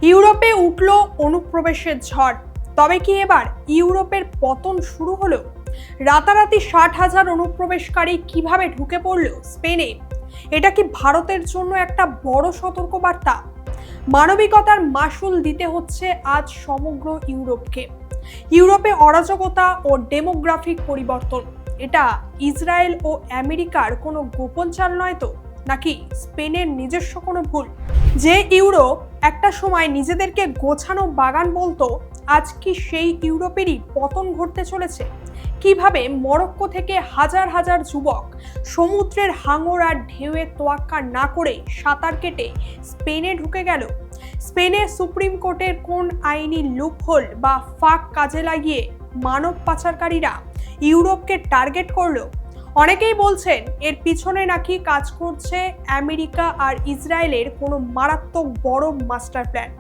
ইউরোপে উঠল অনুপ্রবেশের ঝড়। তবে কি এবার ইউরোপের পতন শুরু হলো? রাতারাতি 60,000 অনুপ্রবেশকারী কিভাবে ঢুকে পড়ল স্পেনে? এটা কি ভারতের জন্য একটা বড় সতর্কবার্তা? মানবিকতার মাসুল দিতে হচ্ছে আজ সমগ্র ইউরোপকে। ইউরোপে অরাজকতা ও ডেমোগ্রাফিক পরিবর্তন, এটা ইসরায়েল ও আমেরিকার কোনো গোপন চাল নয় তো? নাকি স্পেনের নিজস্ব কোনো ভুল? যে ইউরোপ একটা সময় নিজেদেরকে গোছানো বাগান বলতো, আজ কি সেই ইউরোপেরই পতন ঘটতে চলেছে? কিভাবে মরক্কো থেকে হাজার হাজার যুবক সমুদ্রের হাঙর আর ঢেউয়ে তোয়াক্কা না করে সাঁতার কেটে স্পেনে ঢুকে গেল? স্পেনের সুপ্রিম কোর্টের কোন আইনি লুপহোল বা ফাঁক কাজে লাগিয়ে মানব পাচারকারীরা ইউরোপকে টার্গেট করলো? অনেকেই বলছেন এর পিছনে নাকি কাজ করছে আমেরিকা আর ইসরায়েলের কোনো মারাত্মক বড় মাস্টার প্ল্যান।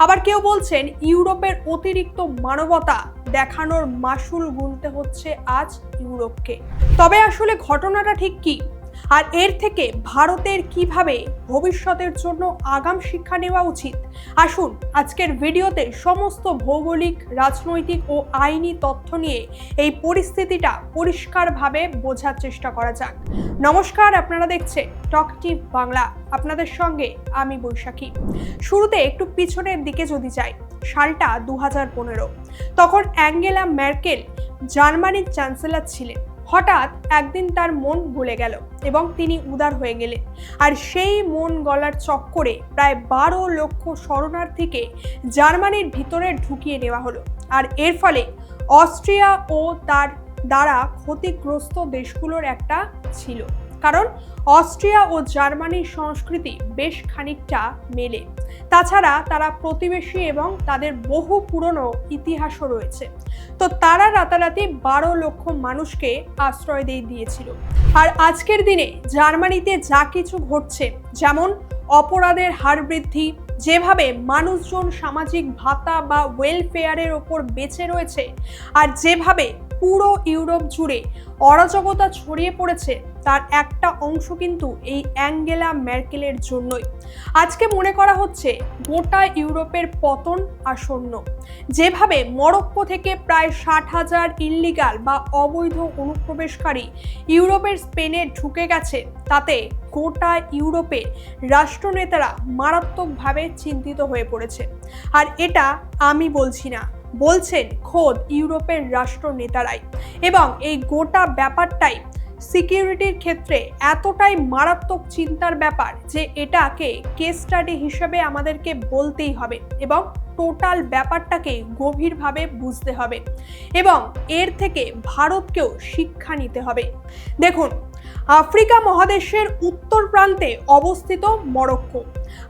আবার কেউ বলছেন ইউরোপের অতিরিক্ত মানবতা দেখানোর মাসুল গুনতে হচ্ছে আজ ইউরোপকে। তবে আসলে ঘটনাটা ঠিক কি, আর এর থেকে ভারতের কিভাবে ভবিষ্যতের জন্য আগাম শিক্ষা নেওয়া উচিত? আসুন আজকের ভিডিওতে সমস্ত ভৌগোলিক, রাজনৈতিক ও আইনি তথ্য নিয়ে এই পরিস্থিতিটা পরিষ্কারভাবে বোঝার চেষ্টা করা যাক। নমস্কার, আপনারা দেখছেন টকটিভ বাংলা, আপনাদের সঙ্গে আমি বৈশাখী। শুরুতে একটু পিছনের দিকে যদি যাই, সালটা 2015। তখন অ্যাঙ্গেলা ম্যার্কেল জার্মানির চ্যান্সেলর ছিলেন। হঠাৎ একদিন তার মন গলে গেল এবং তিনি উদার হয়ে গেলেন। আর সেই মন গলার চক্করে প্রায় 12 লক্ষ শরণার্থীকে জার্মানির ভিতরে ঢুকিয়ে নেওয়া হলো। আর এর ফলে অস্ট্রিয়া ও তার দ্বারা ক্ষতিগ্রস্ত দেশগুলোর একটা ছিল, কারণ অস্ট্রিয়া ও জার্মানির সংস্কৃতি বেশ খানিকটা মেলে। তাছাড়া তারা প্রতিবেশী এবং তাদের বহু পুরনো ইতিহাসও রয়েছে। তো তারা রাতারাতি 12 লক্ষ মানুষকে আশ্রয় দিয়েছিল। আর আজকের দিনে জার্মানিতে যা কিছু ঘটছে, যেমন অপরাধের হার বৃদ্ধি, যেভাবে মানুষজন সামাজিক ভাতা বা ওয়েলফেয়ারের ওপর বেঁচে রয়েছে, আর যেভাবে পুরো ইউরোপ জুড়ে অরাজকতা ছড়িয়ে পড়েছে, তার একটা অংশ কিন্তু এই অ্যাঙ্গেলা ম্যার্কেলের জন্যই। আজকে মনে করা হচ্ছে গোটা ইউরোপের পতন আসন্ন। যেভাবে মরক্কো থেকে প্রায় 60,000 ইল্লিগাল বা অবৈধ অনুপ্রবেশকারী ইউরোপের স্পেনে ঢুকে গেছে, তাতে গোটা ইউরোপের রাষ্ট্রনেতারা মারাত্মকভাবে চিন্তিত হয়ে পড়েছে। আর এটা আমি বলছি না, বলছেন খোদ ইউরোপের রাষ্ট্রনেতারাই। এবং এই গোটা ব্যাপারটাই সিকিউরিটির ক্ষেত্রে এতটাই মারাত্মক চিন্তার ব্যাপার যে এটাকে কেস স্টাডি হিসেবে আমাদেরকে বলতেই হবে এবং টোটাল ব্যাপারটাকে গভীরভাবে বুঝতে হবে এবং এর থেকে ভারতকেও শিক্ষা নিতে হবে। দেখুন, আফ্রিকা মহাদেশের উত্তর প্রান্তে অবস্থিত মরক্কো,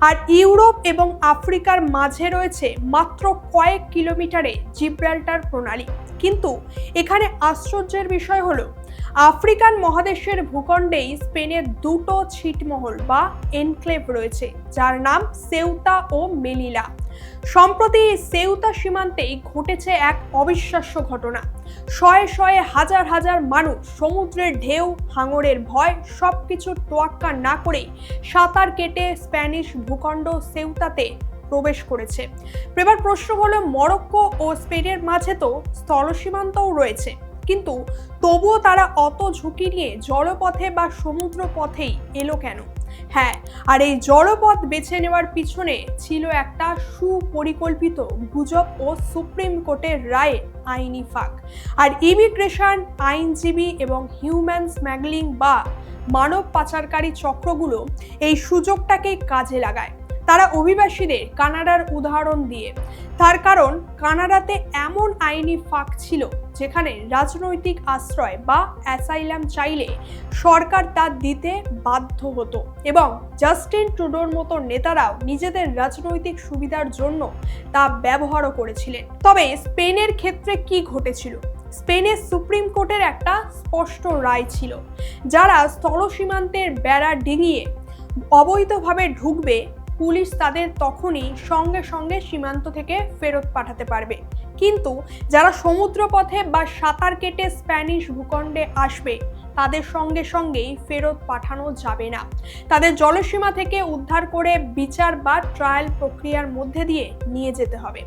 আর ইউরোপ এবং আফ্রিকার মাঝে রয়েছে মাত্র কয়েক কিলোমিটারে জিব্রাল্টার প্রণালী। কিন্তু এখানে আশ্চর্যের বিষয় হলো, আফ্রিকান মহাদেশের ভূখণ্ডেই স্পেনের দুটো ছিটমহল বা এনক্লেভ রয়েছে, যার নাম সেউতা ও মেলিলা। সম্প্রতি সেউতা সীমান্তেই ঘটেছে এক অবিশ্বাস্য ঘটনা। শয়ে শয়ে হাজার হাজার মানুষ সমুদ্রের ঢেউ, হাঙরের ভয় সবকিছুর তোয়াক্কা না করে সাঁতার কেটে স্প্যানিশ ভূখণ্ড সেউতাতে প্রবেশ করেছে। এবার প্রশ্ন হলো, মরক্কো ও স্পেনের মাঝে তো স্থল সীমান্তও রয়েছে, কিন্তু তবুও তারা অত ঝুঁকি নিয়ে জলপথে বা সমুদ্র পথেই এলো কেন? হ্যাঁ, আর এই জলপথ বেছে নেওয়ার পিছনে ছিল একটা সুপরিকল্পিত গুজব ও সুপ্রিম কোর্টের রায়ে আইনি ফাঁক। আর ইমিগ্রেশন আইনজীবী এবং হিউম্যান স্মাগলিং বা মানব পাচারকারী চক্রগুলো এই সুযোগটাকেই কাজে লাগায়। তারা অভিবাসীদের কানাডার উদাহরণ দিয়ে, তার কারণ কানাডাতে এমন আইনি ফাঁক ছিল যেখানে রাজনৈতিক আশ্রয় বা অ্যাসাইলাম চাইলে সরকার তা দিতে বাধ্য হতো এবং জাস্টিন ট্রুডোর মতো নেতারাও নিজেদের রাজনৈতিক সুবিধার জন্য তা ব্যবহারও করেছিলেন। তবে স্পেনের ক্ষেত্রে কি ঘটেছিল? স্পেনের সুপ্রিম কোর্টের একটা স্পষ্ট রায় ছিল, যারা স্থল সীমান্তের বেড়া ডিঙিয়ে অবৈধভাবে ঢুকবে, পুলিশ তাদের তখনই সঙ্গে সঙ্গে সীমান্ত থেকে ফেরত পাঠাতে পারবে। কিন্তু যারা সমুদ্রপথে বা সাঁতার কেটে স্প্যানিশ ভূখণ্ডে আসবে, তাদের সঙ্গে সঙ্গেই ফেরত পাঠানো যাবে না। তাদের জলসীমা থেকে উদ্ধার করে বিচার বা ট্রায়াল প্রক্রিয়ার মধ্যে দিয়ে নিয়ে যেতে হবে।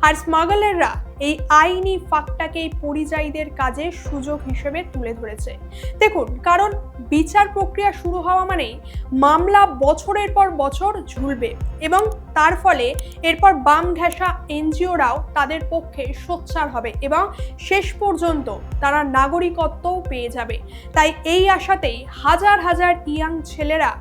আর স্মাগলাররা এই আইনি ফাঁকটাকেই পরিযায়ীদের কাজে সুযোগ হিসেবে তুলে ধরেছে। দেখুন, কারণ বিচার প্রক্রিয়া শুরু হওয়া মানেই মামলা বছরের পর বছর ঝুলবে এবং তার ফলে এরপর বাম ঘেঁষা এনজিওরাও তাদের পক্ষে সোচ্চার হবে এবং শেষ পর্যন্ত তারা নাগরিকত্বও পেয়ে যাবে। তাই এই আশাতেই হাজার হাজার ইয়াং ছেলেরা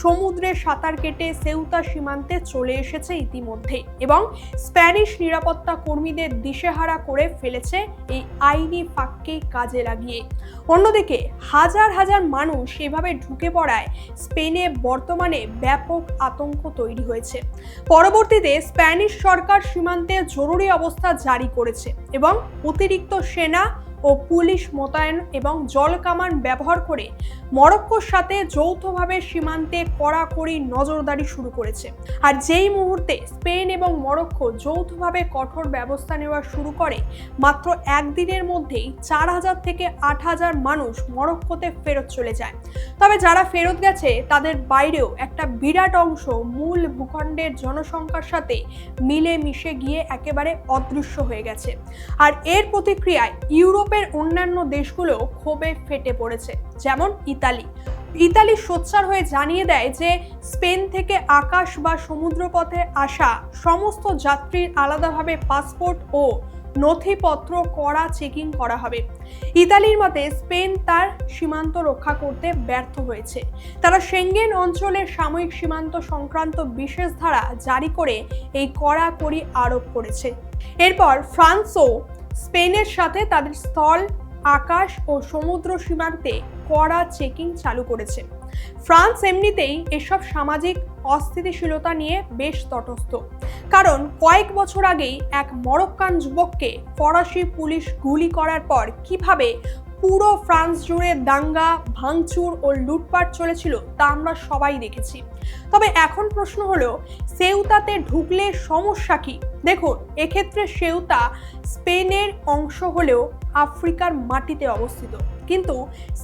সমুদ্রে সাঁতার কেটে সেউতা সীমান্তে চলে এসেছে ইতিমধ্যে এবং স্প্যানিশ নিরাপত্তা কর্মীদের দিশেহারা করে ফেলেছে এই আইনি ফাঁককে কাজে লাগিয়ে। অন্যদিকে হাজার হাজার মানুষ এভাবে ঢুকে পড়ায় স্পেনে বর্তমানে ব্যাপক আতঙ্ক তৈরি হয়েছে। পরবর্তীতে স্প্যানিশ সরকার সীমান্তে জরুরি অবস্থা জারি করেছে এবং অতিরিক্ত সেনা ও পুলিশ মোতায়েন এবং জল কামান ব্যবহার করে মরক্কোর সাথে যৌথভাবে সীমান্তে কড়াকড়ি নজরদারি শুরু করেছে। আর যেই মুহূর্তে স্পেন এবং মরক্কো যৌথভাবে কঠোর ব্যবস্থা নেওয়া শুরু করে, মাত্র একদিনের মধ্যেই 4,000 থেকে 8,000 মানুষ মরক্কোতে ফেরত চলে যায়। তবে যারা ফেরত গেছে তাদের বাইরেও একটা বিরাট অংশ মূল ভূখণ্ডের জনসংখ্যার সাথে মিলে মিশে গিয়ে একেবারে অদৃশ্য হয়ে গেছে। আর এর প্রতিক্রিয়ায় ইউরোপের অন্যান্য দেশগুলো ক্ষোভে ফেটে পড়েছে, যেমন ইতালি সোচ্চার হয়ে জানিয়ে দেয় যে স্পেন থেকে আকাশ বা সমুদ্রপথে আসা সমস্ত যাত্রীর আলাদাভাবে পাসপোর্ট ও নথিপত্র কড়া চেকিং করা হবে। ইতালির মতে স্পেন তার সীমান্ত রক্ষা করতে ব্যর্থ হয়েছে। তারা সেঙ্গেন অঞ্চলের সাময়িক সীমান্ত সংক্রান্ত বিশেষ ধারা জারি করে এই কড়াকড়ি আরোপ করেছে। এরপর ফ্রান্সও স্পেনের সাথে তাদের স্থল, আকাশ ও সমুদ্র সীমান্তে কড়া চেকিং চালু করেছে। ফ্রান্স এমনিতেই এসব সামাজিক অস্থিতিশীলতা নিয়ে বেশ তটস্থ, কারণ কয়েক বছর আগেই এক মরক্কান যুবককে ফরাসি পুলিশ গুলি করার পর কিভাবে পুরো ফ্রান্স জুড়ে দাঙ্গা, ভাঙচুর ও লুটপাট চলেছিল তা আমরা সবাই দেখেছি। তবে এখন প্রশ্ন হলো, সেউতাতে ঢুকলে সমস্যা কি? দেখুন, এক্ষেত্রে সেউতা স্পেনের অংশ হলেও আফ্রিকার মাটিতে অবস্থিত, কিন্তু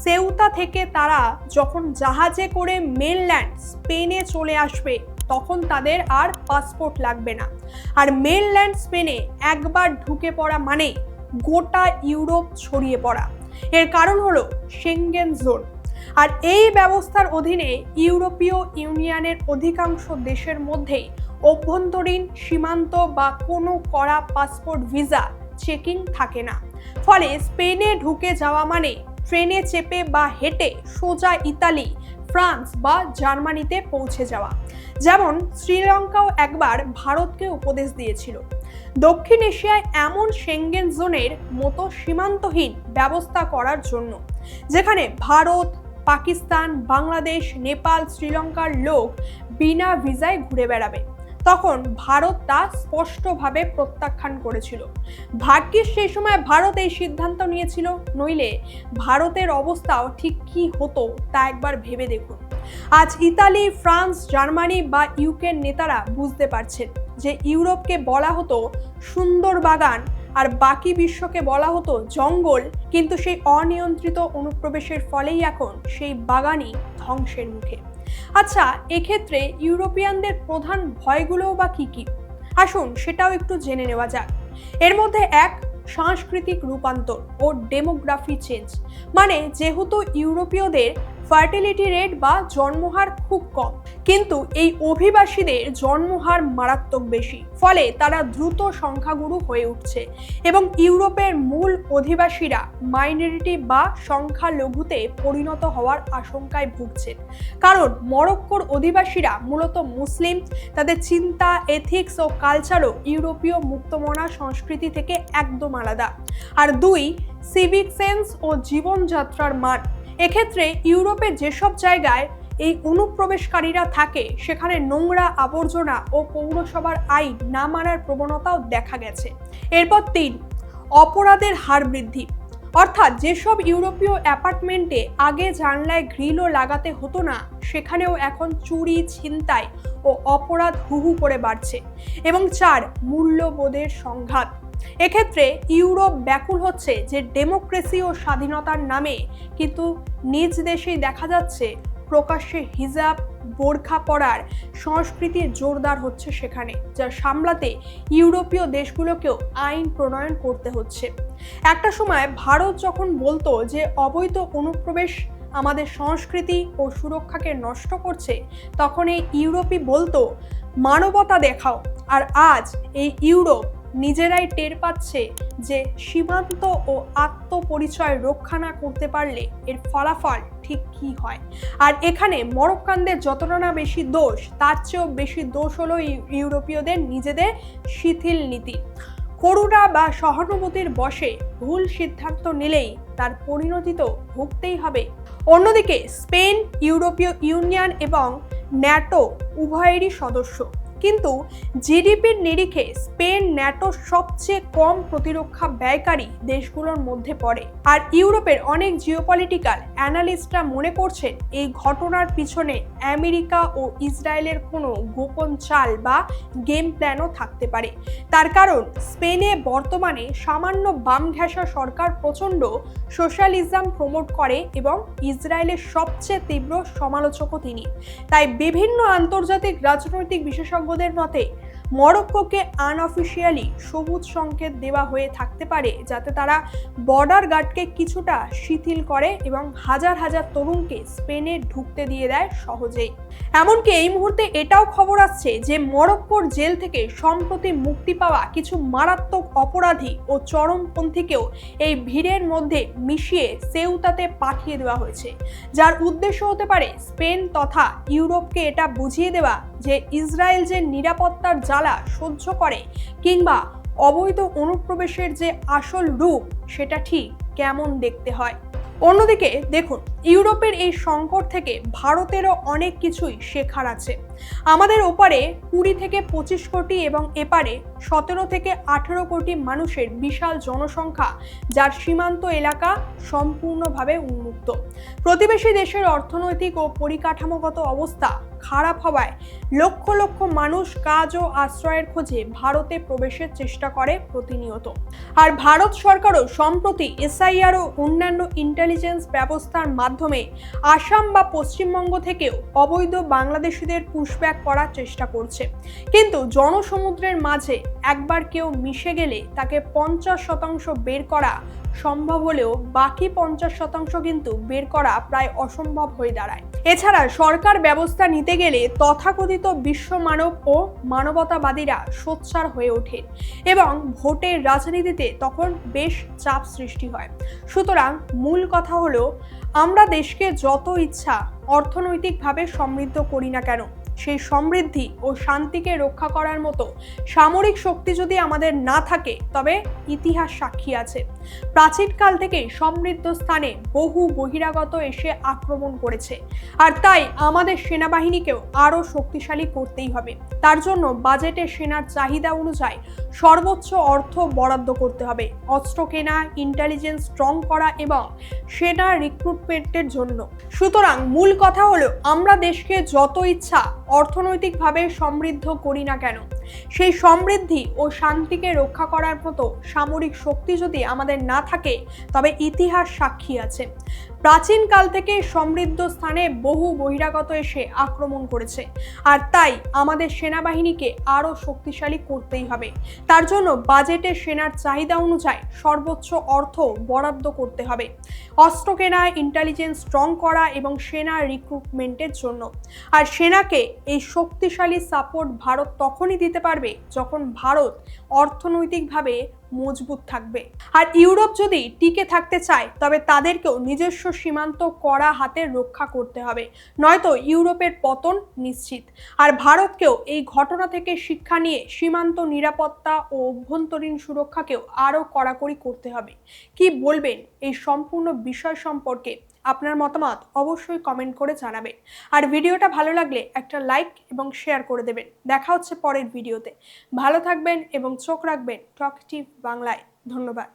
সেউতা থেকে তারা যখন জাহাজে করে মেনল্যান্ড স্পেনে চলে আসবে তখন তাদের আর পাসপোর্ট লাগবে না। আর মেনল্যান্ড স্পেনে একবার ঢুকে পড়া মানে গোটা ইউরোপ ছড়িয়ে পড়া। এর কারণ হলো সেঙ্গেন জোন। আর এই ব্যবস্থার অধীনে ইউরোপীয় ইউনিয়নের অধিকাংশ দেশের মধ্যেই অভ্যন্তরীণ সীমান্ত বা কোনো কড়া পাসপোর্ট ভিসা চেকিং থাকে না। ফলে স্পেনে ঢুকে যাওয়া মানে ট্রেনে চেপে বা হেঁটে সোজা ইতালি, ফ্রান্স বা জার্মানিতে পৌঁছে যাওয়া। যেমন শ্রীলঙ্কাও একবার ভারতকে উপদেশ দিয়েছিল দক্ষিণ এশিয়ায় এমন সেঙ্গেন জোনের মতো সীমান্তহীন ব্যবস্থা করার জন্য, যেখানে ভারত, পাকিস্তান, বাংলাদেশ, নেপাল, শ্রীলঙ্কার লোক বিনা ভিসায় ঘুরে বেড়াবে। তখন ভারত তা স্পষ্টভাবে প্রত্যাখ্যান করেছিল। ভাগ্যিস সেই সময় ভারত এই সিদ্ধান্ত নিয়েছিল, নইলে ভারতের অবস্থাও ঠিক কি হতো তা একবার ভেবে দেখুন। আজ ইতালি, ফ্রান্স, জার্মানি বা ইউকের নেতারা বুঝতে পারছেন যে ইউরোপকে বলা হতো সুন্দর বাগান আর বাকি বিশ্বকে বলা হতো জঙ্গল, কিন্তু সেই অনিয়ন্ত্রিত অনুপ্রবেশের ফলেই এখন সেই বাগানই ধ্বংসের মুখে। আচ্ছা, এক্ষেত্রে ইউরোপিয়ানদের প্রধান ভয়গুলোও বা কি কি? আসুন সেটাও একটু জেনে নেওয়া যাক। এর মধ্যে এক, সাংস্কৃতিক রূপান্তর ও ডেমোগ্রাফি চেঞ্জ। মানে যেহেতু ইউরোপীয়দের ফার্টিলিটি রেট বা জন্মহার খুব কম, কিন্তু এই অভিবাসীদের জন্মহার মারাত্মক বেশি, ফলে তারা দ্রুত সংখ্যাগুরু হয়ে উঠছে এবং ইউরোপের মূল অধিবাসীরা মাইনরিটি বা সংখ্যালঘুতে পরিণত হওয়ার আশঙ্কায় ভুগছেন। কারণ মরক্কোর অধিবাসীরা মূলত মুসলিম, তাদের চিন্তা, এথিক্স ও কালচারও ইউরোপীয় মুক্তমনা সংস্কৃতি থেকে একদম আলাদা। আর দুই, সিভিক সেন্স ও জীবনযাত্রার মান। এক্ষেত্রে ইউরোপের যেসব জায়গায় এই অনুপ্রবেশকারীরা থাকে সেখানে নোংরা, আবর্জনা ও পৌরসভার আইন না মানার প্রবণতাও দেখা গেছে। এরপর 3, অপরাধের হার বৃদ্ধি। অর্থাৎ যেসব ইউরোপীয় অ্যাপার্টমেন্টে আগে জানলায় গ্রিলও লাগাতে হতো না, সেখানেও এখন চুরি, ছিনতাই ও অপরাধ হুহু করে বাড়ছে। এবং 4, মূল্যবোধের সংঘাত। এক্ষেত্রে ইউরোপ ব্যাকুল হচ্ছে যে ডেমোক্রেসি ও স্বাধীনতার নামে কিন্তু নিজ দেশেই দেখা যাচ্ছে প্রকাশ্যে হিজাব বোরখা পরার সংস্কৃতি জোরদার হচ্ছে সেখানে, যা সামলাতে ইউরোপীয় দেশগুলোকেও আইন প্রণয়ন করতে হচ্ছে। একটা সময় ভারত যখন বলতো যে অবৈধ অনুপ্রবেশ আমাদের সংস্কৃতি ও সুরক্ষাকে নষ্ট করছে, তখন এই ইউরোপই বলতো মানবতা দেখাও। আর আজ এই ইউরোপ নিজেরাই টের পাচ্ছে যে সীমান্ত ও আত্মপরিচয় রক্ষা না করতে পারলে এর ফলাফল ঠিক কি হয়। আর এখানে মরক্কানদের যতটা না বেশি দোষ, তার চেয়েও বেশি দোষ হলো ইউরোপীয়দের নিজেদের শিথিল নীতি। করুণা বা সহানুভূতির বশে ভুল সিদ্ধান্ত নিলেই তার পরিণতি তো ভুগতেই হবে। অন্যদিকে স্পেন ইউরোপীয় ইউনিয়ন এবং ন্যাটো উভয়েরই সদস্য, কিন্তু জিডিপির নিরিখে স্পেন ন্যাটোর সবচেয়ে কম প্রতিরক্ষা ব্যয়কারী দেশগুলোর মধ্যে পড়ে। আর ইউরোপের অনেক জিওপলিটিক্যাল অ্যানালিস্টরা মনে করছেন এই ঘটনার পিছনে আমেরিকা ও ইসরায়েলের কোনো গোপন চাল বা গেম প্ল্যানও থাকতে পারে। তার কারণ স্পেনে বর্তমানে সামান্য বাম ঘেঁষা সরকার প্রচণ্ড সোশ্যালিজম প্রমোট করে এবং ইসরায়েলের সবচেয়ে তীব্র সমালোচকও তিনি। তাই বিভিন্ন আন্তর্জাতিক রাজনৈতিক বিশেষজ্ঞ মতে মরক্কোকে আনঅফিশিয়ালি সবুজ সংকেত দেওয়া হয়ে থাকতে পারে, যাতে তারা বর্ডার গার্ডকে কিছুটা শিথিল করে এবং হাজার হাজার তরুণকে স্পেনে ঢুকতে দিয়ে দেয় সহজেই। এমনকি এই মুহূর্তে এটাও খবর আসছে যে মরক্কোর জেল থেকে সম্প্রতি মুক্তি পাওয়া কিছু মারাত্মক অপরাধী ও চরমপন্থীকেও এই ভিড়ের মধ্যে মিশিয়ে সেউতাতে পাঠিয়ে দেওয়া হয়েছে, যার উদ্দেশ্য হতে পারে স্পেন তথা ইউরোপকে এটা বুঝিয়ে দেওয়া যে ইসরায়েল যে নিরাপত্তার জ্বালা সহ্য করে কিংবা অবৈধ অনুপ্রবেশের যে আসল রূপ সেটা ঠিক কেমন দেখতে হয়। অন্যদিকে দেখুন, ইউরোপের এই সংকট থেকে ভারতেরও অনেক কিছুই শেখার আছে। আমাদের ওপারে 20 থেকে 25 কোটি এবং এপারে 17 থেকে 18 কোটি মানুষের বিশাল জনসংখ্যা, যার সীমান্ত এলাকা সম্পূর্ণভাবে উন্মুক্ত। প্রতিবেশী দেশের অর্থনৈতিক ও পরিকাঠামোগত অবস্থা খারাপ হওয়ায় লক্ষ লক্ষ মানুষ কাজ ও আশ্রয়ের খোঁজে ভারতে প্রবেশের চেষ্টা করে প্রতিনিয়ত। আর ভারত সরকারও সম্প্রতি এসআইআর ও অন্যান্য ইন্টেলিজেন্স ব্যবস্থার মাধ্যমে আসাম বা পশ্চিমবঙ্গ থেকেও অবৈধ বাংলাদেশিদের পুশব্যাক করার চেষ্টা করছে। কিন্তু জনসমুদ্রের মাঝে একবার কেউ মিশে গেলে তাকে 50% বের করা সম্ভব হলেও বাকি 50% কিন্তু বের করা প্রায় অসম্ভব হয়ে দাঁড়ায়। এছাড়া সরকার ব্যবস্থা নিতে গেলে তথাকথিত বিশ্ব মানব ও মানবতাবাদীরা সোচ্চার হয়ে ওঠে এবং ভোটের রাজনীতিতে তখন বেশ চাপ সৃষ্টি হয়। সুতরাং মূল কথা হলো, আমরা দেশকে যত ইচ্ছা অর্থনৈতিকভাবে সমৃদ্ধ করি না কেন, সেই সমৃদ্ধি ও শান্তিকে রক্ষা করার মতো সামরিক শক্তি যদি আমাদের না থাকে, তবে ইতিহাস সাক্ষী আছে প্রাচীনকাল থেকেই সমৃদ্ধ স্থানে বহু বহিরাগত এসে আক্রমণ করেছে। আর তাই আমাদের সেনাবাহিনীকেও আরও শক্তিশালী করতেই হবে। তার জন্য বাজেটে সেনার চাহিদা অনুযায়ী সর্বোচ্চ অর্থ বরাদ্দ করতে হবে অস্ত্র কেনা, ইন্টেলিজেন্স স্ট্রং করা এবং সেনা রিক্রুটমেন্টের জন্য। সুতরাং মূল কথা হলো, আমরা দেশকে যত ইচ্ছা অর্থনৈতিকভাবে সমৃদ্ধ করি না কেন, সেই সমৃদ্ধি ও শান্তিকে রক্ষা করার মতো সামরিক শক্তি যদি আমাদের না থাকে, তবে ইতিহাস সাক্ষী আছে প্রাচীনকাল থেকে সমৃদ্ধ স্থানে বহু বহিরাগত এসে আক্রমণ করেছে। আর তাই আমাদের সেনাবাহিনীকে আরও শক্তিশালী করতেই হবে। তার জন্য বাজেটে সেনার চাহিদা অনুযায়ী সর্বোচ্চ অর্থ বরাদ্দ করতে হবে অস্ত্র কেনা, ইন্টেলিজেন্স স্ট্রং করা এবং সেনা রিক্রুটমেন্টের জন্য। আর সেনাকে এই শক্তিশালী সাপোর্ট ভারত তখনই দিতে পারবে যখন ভারত অর্থনৈতিকভাবে মজবুত থাকবে। আর ইউরোপ যদি টিকে থাকতে চায়, তবে তাদেরকেও নিজস্ব সীমান্ত কড়া হাতে রক্ষা করতে হবে, নয়তো ইউরোপের পতন নিশ্চিত। আর ভারতকেও এই ঘটনা থেকে শিক্ষা নিয়ে সীমান্ত নিরাপত্তা ও অভ্যন্তরীণ সুরক্ষাকেও আরও কড়াকড়ি করতে হবে। কি বলবেন এই সম্পূর্ণ বিষয় সম্পর্কে? আপনার মতামত অবশ্যই কমেন্ট করে জানাবেন। আর ভিডিওটা ভালো লাগলে একটা লাইক এবং শেয়ার করে দেবেন। দেখা হচ্ছে পরের ভিডিওতে। ভালো থাকবেন এবং চোখ রাখবেন টকটিভ বাংলায়। ধন্যবাদ।